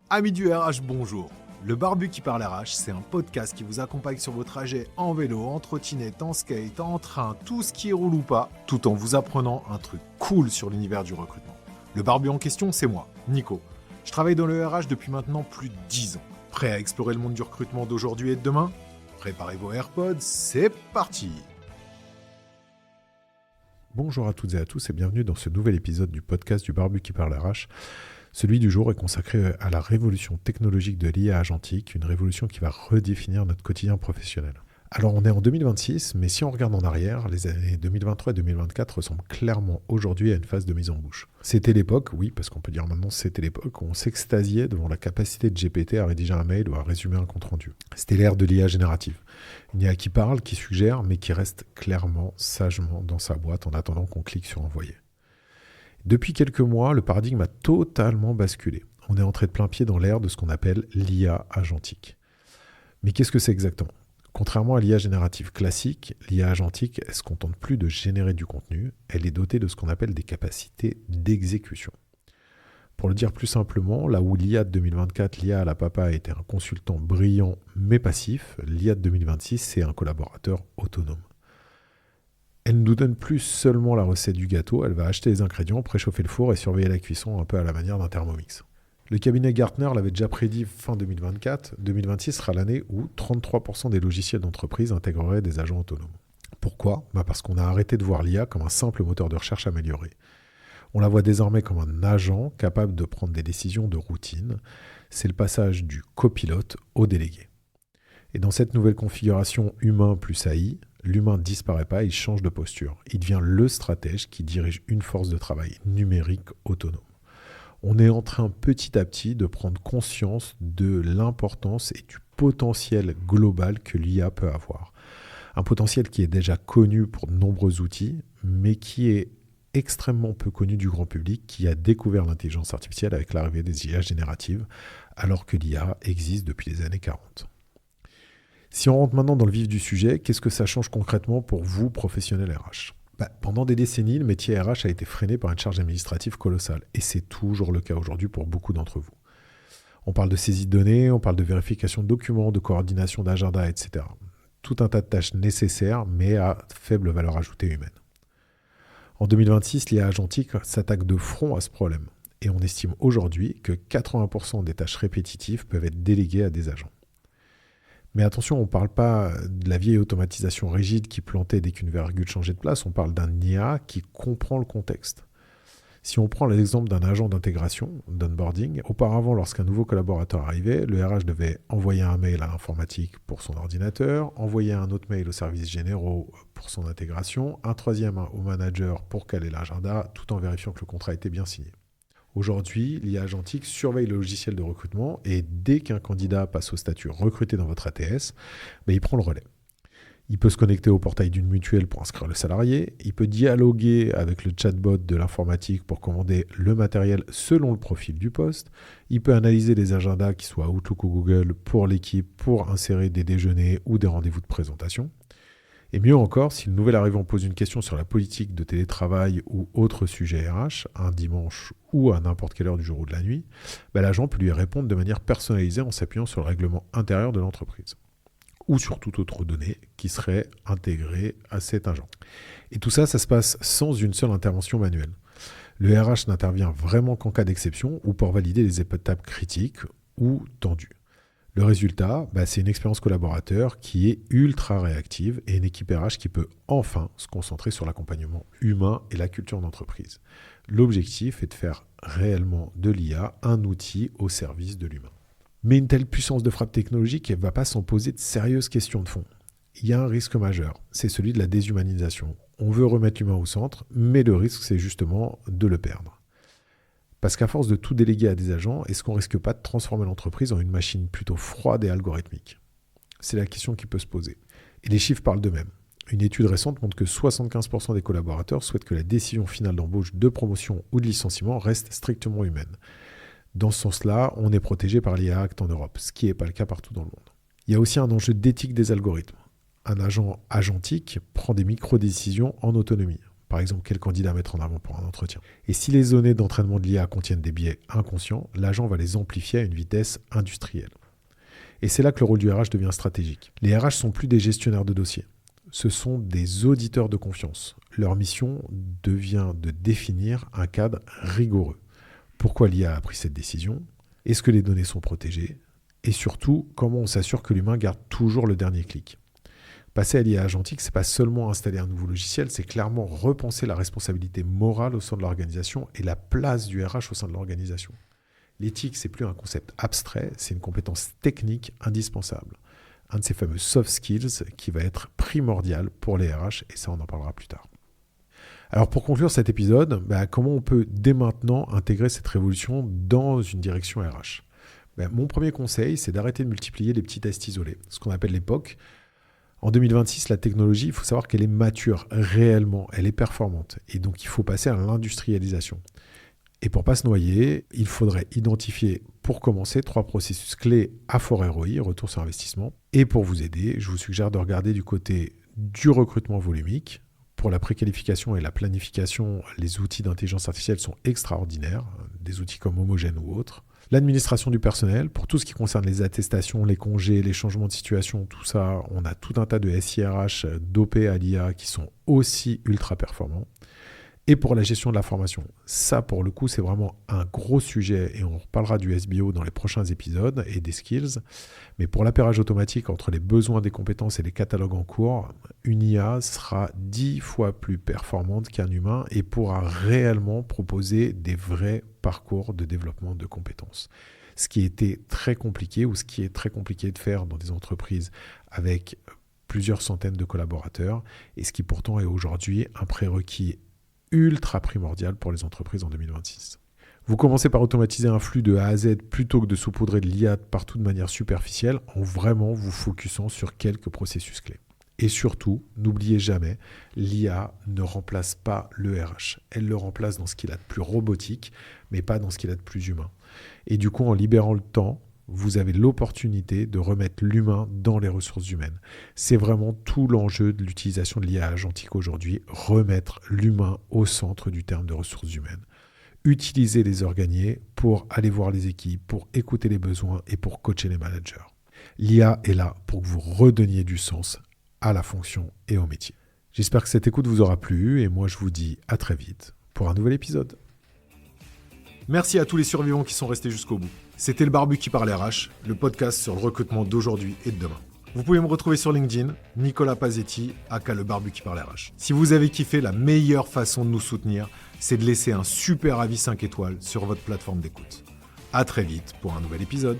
Amis du RH, bonjour. Le Barbu qui parle RH, c'est un podcast qui vous accompagne sur vos trajets en vélo, en trottinette, en skate, en train, tout ce qui roule ou pas, tout en vous apprenant un truc cool sur l'univers du recrutement. Le Barbu en question, c'est moi, Nico. Je travaille dans le RH depuis maintenant plus de 10 ans. Prêt à explorer le monde du recrutement d'aujourd'hui et de demain ? Préparez vos AirPods, c'est parti! Bonjour à toutes et à tous et bienvenue dans ce nouvel épisode du podcast du Barbu qui parle RH. Celui du jour est consacré à la révolution technologique de l'IA agentique, une révolution qui va redéfinir notre quotidien professionnel. Alors on est en 2026, mais si on regarde en arrière, les années 2023 et 2024 ressemblent clairement aujourd'hui à une phase de mise en bouche. C'était l'époque, oui, parce qu'on peut dire maintenant c'était l'époque, où on s'extasiait devant la capacité de GPT à rédiger un mail ou à résumer un compte-rendu. C'était l'ère de l'IA générative. Une IA qui parle, qui suggère, mais qui reste clairement, sagement dans sa boîte en attendant qu'on clique sur envoyer. Depuis quelques mois, le paradigme a totalement basculé. On est entré de plein pied dans l'ère de ce qu'on appelle l'IA agentique. Mais qu'est-ce que c'est exactement ? Contrairement à l'IA générative classique, l'IA agentique, elle ne se contente plus de générer du contenu, elle est dotée de ce qu'on appelle des capacités d'exécution. Pour le dire plus simplement, là où l'IA de 2024, l'IA à la papa était un consultant brillant mais passif, l'IA de 2026, c'est un collaborateur autonome. Elle ne nous donne plus seulement la recette du gâteau, elle va acheter les ingrédients, préchauffer le four et surveiller la cuisson un peu à la manière d'un Thermomix. Le cabinet Gartner l'avait déjà prédit fin 2024, 2026 sera l'année où 33% des logiciels d'entreprise intégreraient des agents autonomes. Pourquoi ? Parce qu'on a arrêté de voir l'IA comme un simple moteur de recherche amélioré. On la voit désormais comme un agent capable de prendre des décisions de routine. C'est le passage du copilote au délégué. Et dans cette nouvelle configuration humain plus AI, l'humain ne disparaît pas, il change de posture. Il devient le stratège qui dirige une force de travail numérique autonome. On est en train petit à petit de prendre conscience de l'importance et du potentiel global que l'IA peut avoir. Un potentiel qui est déjà connu pour de nombreux outils, mais qui est extrêmement peu connu du grand public, qui a découvert l'intelligence artificielle avec l'arrivée des IA génératives, alors que l'IA existe depuis les années 40. Si on rentre maintenant dans le vif du sujet, qu'est-ce que ça change concrètement pour vous, professionnels RH ? Pendant des décennies, le métier RH a été freiné par une charge administrative colossale. Et c'est toujours le cas aujourd'hui pour beaucoup d'entre vous. On parle de saisie de données, on parle de vérification de documents, de coordination d'agenda, etc. Tout un tas de tâches nécessaires, mais à faible valeur ajoutée humaine. En 2026, l'IA agentique s'attaque de front à ce problème. Et on estime aujourd'hui que 80% des tâches répétitives peuvent être déléguées à des agents. Mais attention, on ne parle pas de la vieille automatisation rigide qui plantait dès qu'une virgule changeait de place, on parle d'un IA qui comprend le contexte. Si on prend l'exemple d'un agent d'intégration, d'onboarding, auparavant, lorsqu'un nouveau collaborateur arrivait, le RH devait envoyer un mail à l'informatique pour son ordinateur, envoyer un autre mail aux services généraux pour son intégration, un troisième au manager pour caler l'agenda, tout en vérifiant que le contrat était bien signé. Aujourd'hui, l'IA agentique surveille le logiciel de recrutement et dès qu'un candidat passe au statut recruté dans votre ATS, il prend le relais. Il peut se connecter au portail d'une mutuelle pour inscrire le salarié, il peut dialoguer avec le chatbot de l'informatique pour commander le matériel selon le profil du poste, il peut analyser les agendas qui soient Outlook ou Google pour l'équipe pour insérer des déjeuners ou des rendez-vous de présentation. Et mieux encore, si le nouvel arrivant pose une question sur la politique de télétravail ou autre sujet RH, un dimanche ou à n'importe quelle heure du jour ou de la nuit, l'agent peut lui répondre de manière personnalisée en s'appuyant sur le règlement intérieur de l'entreprise ou sur toute autre donnée qui serait intégrée à cet agent. Et tout ça, ça se passe sans une seule intervention manuelle. Le RH n'intervient vraiment qu'en cas d'exception ou pour valider les étapes critiques ou tendues. Le résultat, c'est une expérience collaborateur qui est ultra réactive et une équipe RH qui peut enfin se concentrer sur l'accompagnement humain et la culture d'entreprise. L'objectif est de faire réellement de l'IA un outil au service de l'humain. Mais une telle puissance de frappe technologique, elle ne va pas s'en poser de sérieuses questions de fond. Il y a un risque majeur, c'est celui de la déshumanisation. On veut remettre l'humain au centre, mais le risque, c'est justement de le perdre. Parce qu'à force de tout déléguer à des agents, est-ce qu'on ne risque pas de transformer l'entreprise en une machine plutôt froide et algorithmique ? C'est la question qui peut se poser. Et les chiffres parlent d'eux-mêmes. Une étude récente montre que 75% des collaborateurs souhaitent que la décision finale d'embauche, de promotion ou de licenciement reste strictement humaine. Dans ce sens-là, on est protégé par l'IA Act en Europe, ce qui n'est pas le cas partout dans le monde. Il y a aussi un enjeu d'éthique des algorithmes. Un agent agentique prend des micro-décisions en autonomie. Par exemple, quel candidat mettre en avant pour un entretien. Et si les données d'entraînement de l'IA contiennent des biais inconscients, l'agent va les amplifier à une vitesse industrielle. Et c'est là que le rôle du RH devient stratégique. Les RH ne sont plus des gestionnaires de dossiers. Ce sont des auditeurs de confiance. Leur mission devient de définir un cadre rigoureux. Pourquoi l'IA a pris cette décision ? Est-ce que les données sont protégées ? Et surtout, comment on s'assure que l'humain garde toujours le dernier clic ? Passer à l'IA agentique, ce n'est pas seulement installer un nouveau logiciel, c'est clairement repenser la responsabilité morale au sein de l'organisation et la place du RH au sein de l'organisation. L'éthique, ce n'est plus un concept abstrait, c'est une compétence technique indispensable. Un de ces fameux soft skills qui va être primordial pour les RH, et ça on en parlera plus tard. Alors pour conclure cet épisode, comment on peut dès maintenant intégrer cette révolution dans une direction RH ? Mon premier conseil, c'est d'arrêter de multiplier les petits tests isolés, ce qu'on appelle les POC. En 2026, la technologie, il faut savoir qu'elle est mature réellement, elle est performante. Et donc, il faut passer à l'industrialisation. Et pour ne pas se noyer, il faudrait identifier, pour commencer, 3 processus clés à fort ROI, retour sur investissement. Et pour vous aider, je vous suggère de regarder du côté du recrutement volumique. Pour la préqualification et la planification, les outils d'intelligence artificielle sont extraordinaires, des outils comme Homogène ou autres. L'administration du personnel, pour tout ce qui concerne les attestations, les congés, les changements de situation, tout ça, on a tout un tas de SIRH dopés à l'IA qui sont aussi ultra performants. Et pour la gestion de la formation, ça pour le coup c'est vraiment un gros sujet et on reparlera du SBO dans les prochains épisodes et des skills. Mais pour l'appairage automatique entre les besoins des compétences et les catalogues en cours, une IA sera 10 fois plus performante qu'un humain et pourra réellement proposer des vrais parcours de développement de compétences. Ce qui était très compliqué ou ce qui est très compliqué de faire dans des entreprises avec plusieurs centaines de collaborateurs et ce qui pourtant est aujourd'hui un prérequis ultra primordial pour les entreprises en 2026. Vous commencez par automatiser un flux de A à Z plutôt que de saupoudrer de l'IA partout de manière superficielle en vraiment vous focusant sur quelques processus clés. Et surtout, n'oubliez jamais, l'IA ne remplace pas le RH. Elle le remplace dans ce qu'il a de plus robotique, mais pas dans ce qu'il a de plus humain. Et du coup, en libérant le temps, vous avez l'opportunité de remettre l'humain dans les ressources humaines. C'est vraiment tout l'enjeu de l'utilisation de l'IA agentique aujourd'hui, remettre l'humain au centre du terme de ressources humaines. Utiliser les organiers pour aller voir les équipes, pour écouter les besoins et pour coacher les managers. L'IA est là pour que vous redonniez du sens à la fonction et au métier. J'espère que cette écoute vous aura plu et moi je vous dis à très vite pour un nouvel épisode. Merci à tous les survivants qui sont restés jusqu'au bout. C'était le Barbu qui parle RH, le podcast sur le recrutement d'aujourd'hui et de demain. Vous pouvez me retrouver sur LinkedIn, Nicolas Pazetti, aka le Barbu qui parle RH. Si vous avez kiffé, la meilleure façon de nous soutenir, c'est de laisser un super avis 5 étoiles sur votre plateforme d'écoute. À très vite pour un nouvel épisode.